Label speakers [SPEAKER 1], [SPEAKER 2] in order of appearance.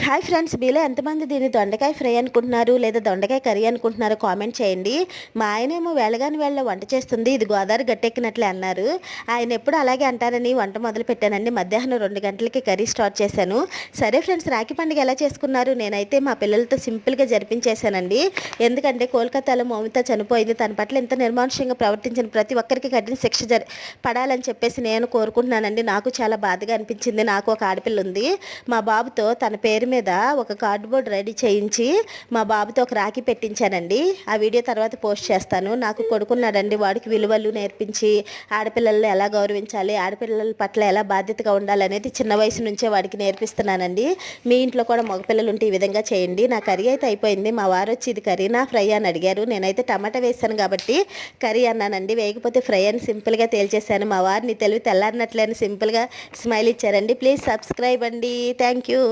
[SPEAKER 1] Hi friends, మీలో ఎంతమంది దీన్ని దొండకాయ ఫ్రై అనుకుంటున్నారు లేదా దొండకాయ కర్రీ అనుకుంటున్నారో కామెంట్ చేయండి. మా ఆయనేమో వెళ్ళగాని వేళ వంట చేస్తుంది, ఇది గోదావరి గట్టెక్కినట్లే అన్నారు. ఆయన ఎప్పుడు అలాగే అంటారని వంట మొదలు పెట్టానండి. మధ్యాహ్నం 2 గంటలకి కర్రీ స్టార్ట్ చేశాను. సరే ఫ్రెండ్స్, రాఖీ పండుగ ఎలా చేసుకున్నారు? నేనైతే మా పిల్లలతో సింపుల్గా జరిపించేశానండి. ఎందుకంటే కోల్కతాలో మౌమిత చనిపోయింది. తన పట్ల ఇంత నిర్మానుష్యంగా ప్రవర్తించిన ప్రతి ఒక్కరికి కఠిన శిక్ష పడాలని చెప్పేసి నేను కోరుకుంటున్నానండి. నాకు చాలా బాధగా అనిపించింది. నాకు ఒక ఆడపిల్ల ఉంది. మా బాబుతో తన పేరు మీద ఒక కార్డ్బోర్డ్ రెడీ చేయించి మా బాబుతో ఒక రాఖీ పెట్టించానండి. ఆ వీడియో తర్వాత పోస్ట్ చేస్తాను. నాకు కొడుకున్నాడండి, వాడికి విలువలు నేర్పించి ఆడపిల్లలను ఎలా గౌరవించాలి, ఆడపిల్లల పట్ల ఎలా బాధ్యతగా ఉండాలనేది చిన్న వయసు నుంచే వాడికి నేర్పిస్తున్నానండి. మీ ఇంట్లో కూడా మగపిల్లలు ఉంటే ఈ విధంగా చేయండి. నా కర్రీ అయితే అయిపోయింది. మా వారు వచ్చి ఇది కర్రీనా ఫ్రై అని అడిగారు. నేనైతే టమాటా వేసాను కాబట్టి కర్రీ అన్నానండి. వేయకపోతే ఫ్రై అని సింపుల్గా తేల్చేశాను. మా వారిని తెలివి తెల్లారినట్లే అని సింపుల్గా స్మైల్ ఇచ్చారండి. ప్లీజ్ సబ్స్క్రైబ్ అండి. Thank you.